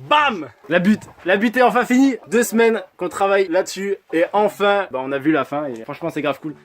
bam, la butte est enfin finie. 2 semaines qu'on travaille là-dessus et enfin, on a vu la fin et franchement c'est grave cool.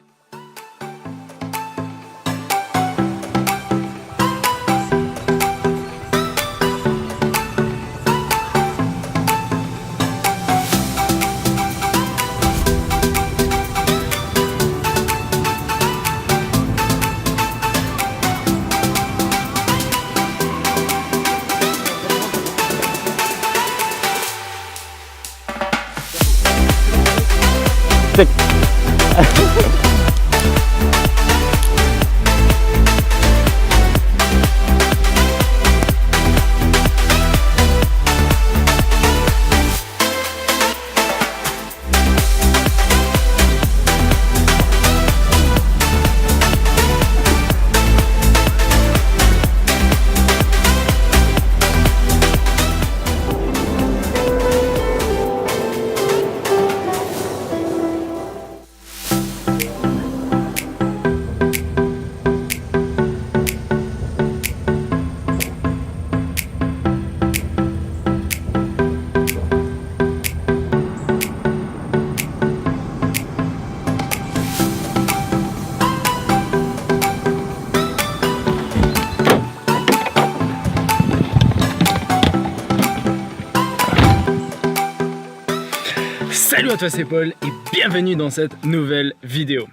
Salut à toi, c'est Paul et bienvenue dans cette nouvelle vidéo.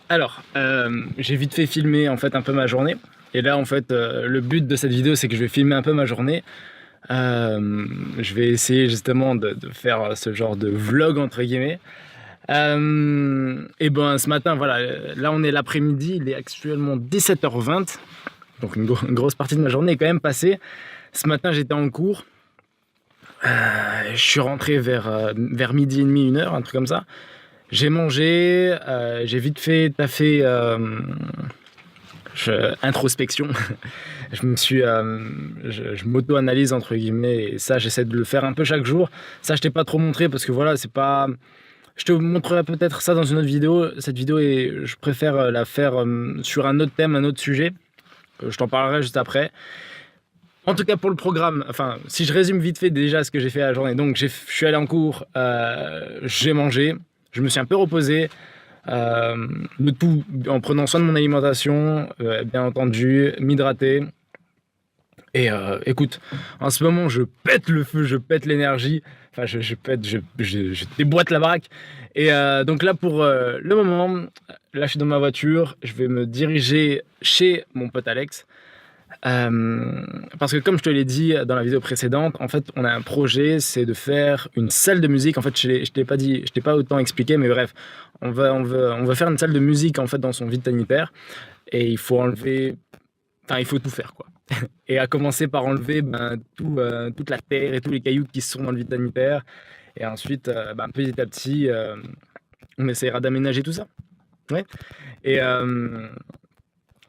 Alors, j'ai vite fait filmer en fait un peu ma journée. Et là en fait, le but de cette vidéo c'est que je vais filmer un peu ma journée. Je vais essayer justement de faire ce genre de vlog entre guillemets. Et ce matin, voilà, là on est l'après-midi, il est actuellement 17h20. Donc une grosse partie de ma journée est quand même passée. Ce matin j'étais en cours. Je suis rentré vers midi et demi, 1h, un truc comme ça. J'ai mangé, j'ai vite fait taffer introspection. Je m'auto-analyse entre guillemets et ça j'essaie de le faire un peu chaque jour. Ça je t'ai pas trop montré parce que voilà c'est pas... Je te montrerai peut-être ça dans une autre vidéo. Cette vidéo je préfère la faire sur un autre thème, un autre sujet. Je t'en parlerai juste après. En tout cas pour le programme, enfin si je résume vite fait déjà ce que j'ai fait à la journée, donc je suis allé en cours, j'ai mangé, je me suis un peu reposé, le tout en prenant soin de mon alimentation, bien entendu, m'hydrater. Et écoute, en ce moment je pète le feu, je pète l'énergie, enfin je déboîte la baraque. Et donc là pour le moment, là je suis dans ma voiture, je vais me diriger chez mon pote Alex. Parce que comme je te l'ai dit dans la vidéo précédente, en fait on a un projet, c'est de faire une salle de musique. En fait je t'ai pas autant expliqué, mais bref, on va faire une salle de musique en fait dans son vide sanitaire et il faut enlever, enfin il faut tout faire quoi. Et à commencer par enlever toute la terre et tous les cailloux qui sont dans le vide sanitaire et ensuite petit à petit on essaiera d'aménager tout ça. Ouais. Et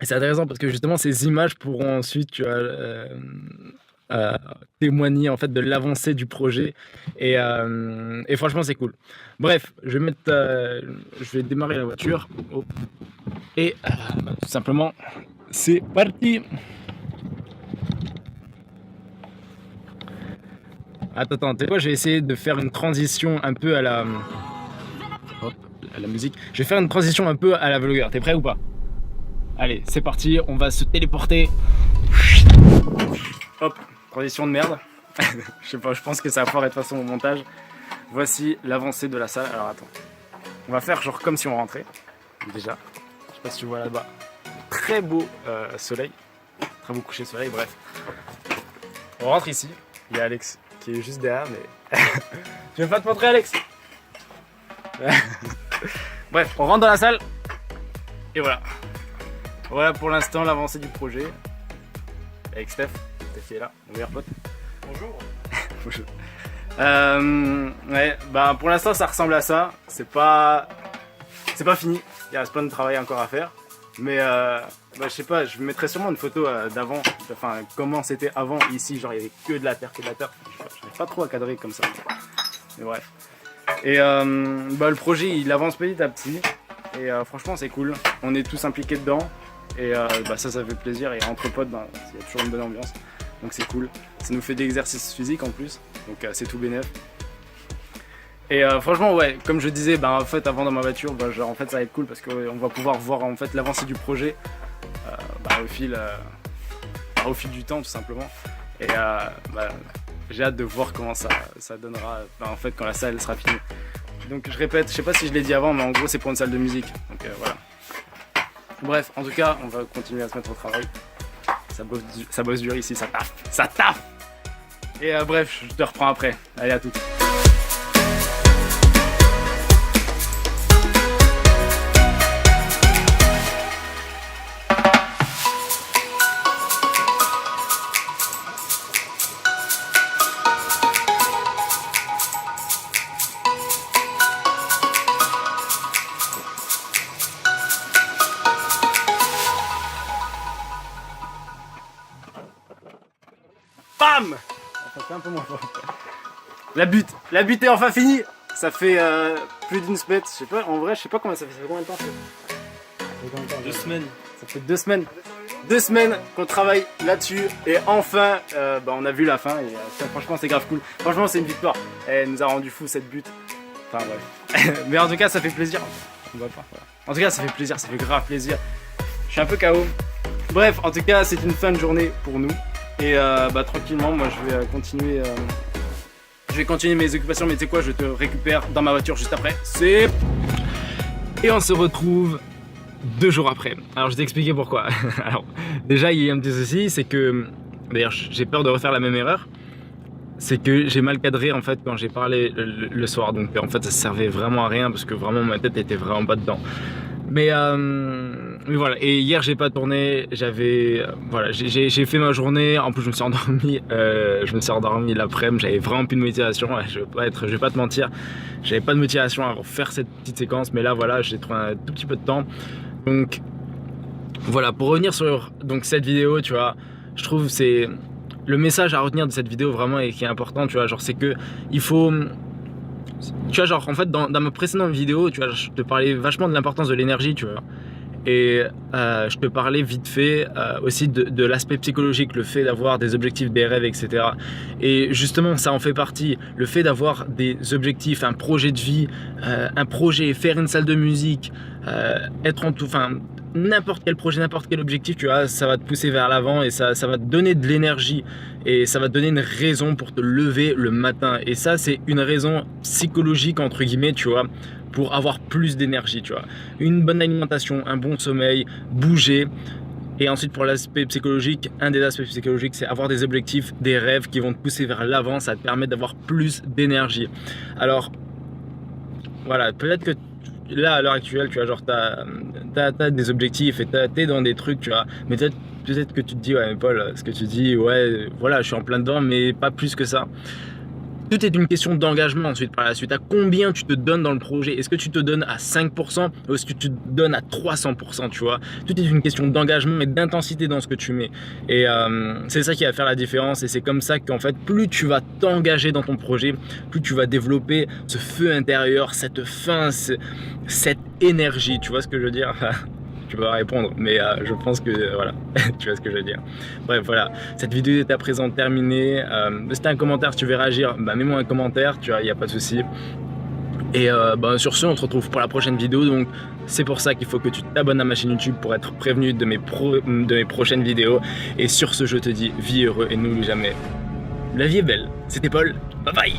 c'est intéressant parce que justement ces images pourront ensuite témoigner en fait de l'avancée du projet et franchement c'est cool. Bref, je vais démarrer la voiture et tout simplement c'est parti. Attends, tu sais quoi, je vais essayer de faire une transition un peu à la musique. Je vais faire une transition un peu à la vlogueur. T'es prêt ou pas? Allez, c'est parti, on va se téléporter. Hop, transition de merde. Je sais pas, je pense que ça va foirer de toute façon au montage. Voici l'avancée de la salle. Alors attends, on va faire genre comme si on rentrait. Déjà, je sais pas si tu vois là-bas. Très beau soleil, très beau coucher de soleil, bref. On rentre ici, il y a Alex qui est juste derrière, mais... Tu veux pas te montrer Alex? Bref, on rentre dans la salle. Et voilà. Voilà pour l'instant l'avancée du projet. Avec Steph qui est là, mon meilleur pote. Bonjour. Bonjour. Ouais, pour l'instant ça ressemble à ça. C'est pas fini. Il reste plein de travail encore à faire. Mais je sais pas, je mettrai sûrement une photo d'avant. Enfin, comment c'était avant ici. Genre il y avait que de la terre, Je n'arrive pas trop à cadrer comme ça. Mais bref. Et le projet il avance petit à petit. Et franchement c'est cool. On est tous impliqués dedans. Et ça fait plaisir et entre potes il y a toujours une bonne ambiance. donc c'est cool. Ça nous fait de l'exercice physique en plus, donc c'est tout bénef. Et franchement ouais, comme je disais, en fait avant dans ma voiture, genre, en fait ça va être cool parce qu'on va pouvoir voir en fait l'avancée du projet au fil du temps tout simplement. Et j'ai hâte de voir comment ça donnera en fait quand la salle elle sera finie. Donc je répète, je sais pas si je l'ai dit avant, mais en gros c'est pour une salle de musique, donc voilà. Bref, en tout cas on va continuer à se mettre au travail. Ça bosse dur ici, ça taffe. Et bref, je te reprends après, allez à tout. Bam! Ça fait un peu moins fort. La butte est enfin finie. Ça fait plus d'une semaine. Je sais pas, en vrai, je sais pas combien ça fait. Ça fait combien de temps? 2 semaines. Ça fait 2 semaines. 2 semaines qu'on travaille là-dessus et enfin, on a vu la fin. Et franchement, c'est grave cool. Franchement, c'est une victoire. Elle nous a rendu fou cette butte. Enfin bref. Mais en tout cas, ça fait plaisir. On voit pas. Voilà. En tout cas, ça fait plaisir. Ça fait grave plaisir. Je suis un peu KO. Bref, en tout cas, c'est une fin de journée pour nous. Et tranquillement, moi je vais continuer mes occupations, mais tu sais quoi, je te récupère dans ma voiture juste après. Et on se retrouve 2 jours après. Alors je vais t'expliquer pourquoi. Alors déjà il y a un petit souci, c'est que, d'ailleurs j'ai peur de refaire la même erreur, c'est que j'ai mal cadré en fait quand j'ai parlé le soir, donc en fait ça servait vraiment à rien parce que vraiment ma tête était vraiment pas dedans. Mais voilà, et hier j'ai pas tourné, voilà, j'ai fait ma journée, en plus je me suis endormi l'après-midi, j'avais vraiment plus de motivation, je vais pas te mentir, j'avais pas de motivation à refaire cette petite séquence, mais là voilà, j'ai trouvé un tout petit peu de temps. Donc voilà, pour revenir sur cette vidéo, tu vois, je trouve c'est le message à retenir de cette vidéo vraiment et qui est important, tu vois, genre c'est que il faut... Tu vois, genre en fait dans ma précédente vidéo, tu vois, je te parlais vachement de l'importance de l'énergie, tu vois. Et je te parlais vite fait aussi de l'aspect psychologique, le fait d'avoir des objectifs, des rêves, etc. Et justement, ça en fait partie. Le fait d'avoir des objectifs, un projet de vie, un projet, faire une salle de musique, être en tout... Enfin, n'importe quel projet, n'importe quel objectif, tu vois, ça va te pousser vers l'avant et ça va te donner de l'énergie et ça va te donner une raison pour te lever le matin. Et ça, c'est une raison psychologique, entre guillemets, tu vois, pour avoir plus d'énergie, tu vois. Une bonne alimentation, un bon sommeil, bouger. Et ensuite, pour l'aspect psychologique, un des aspects psychologiques, c'est avoir des objectifs, des rêves qui vont te pousser vers l'avant. Ça te permet d'avoir plus d'énergie. Alors, voilà, peut-être que là, à l'heure actuelle, tu vois, genre, t'as des objectifs et t'es dans des trucs, tu vois, mais peut-être que tu te dis, ouais, mais Paul, ce que tu dis, ouais, voilà, je suis en plein dedans, mais pas plus que ça. Tout est une question d'engagement ensuite par la suite. À combien tu te donnes dans le projet? Est-ce que tu te donnes à 5% ou est-ce que tu te donnes à 300%, tu vois? Tout est une question d'engagement et d'intensité dans ce que tu mets. Et c'est ça qui va faire la différence. Et c'est comme ça qu'en fait, plus tu vas t'engager dans ton projet, plus tu vas développer ce feu intérieur, cette faim, cette énergie. Tu vois ce que je veux dire? Tu vas répondre, mais je pense que voilà, tu vois ce que je veux dire. Bref, voilà, cette vidéo est à présent terminée. Si t'as un commentaire, si tu veux réagir, mets-moi un commentaire, tu vois, il n'y a pas de souci. Et sur ce, on se retrouve pour la prochaine vidéo. Donc c'est pour ça qu'il faut que tu t'abonnes à ma chaîne YouTube pour être prévenu de mes prochaines vidéos. Et sur ce, je te dis, vis heureux et n'oublie jamais, la vie est belle. C'était Paul, bye bye.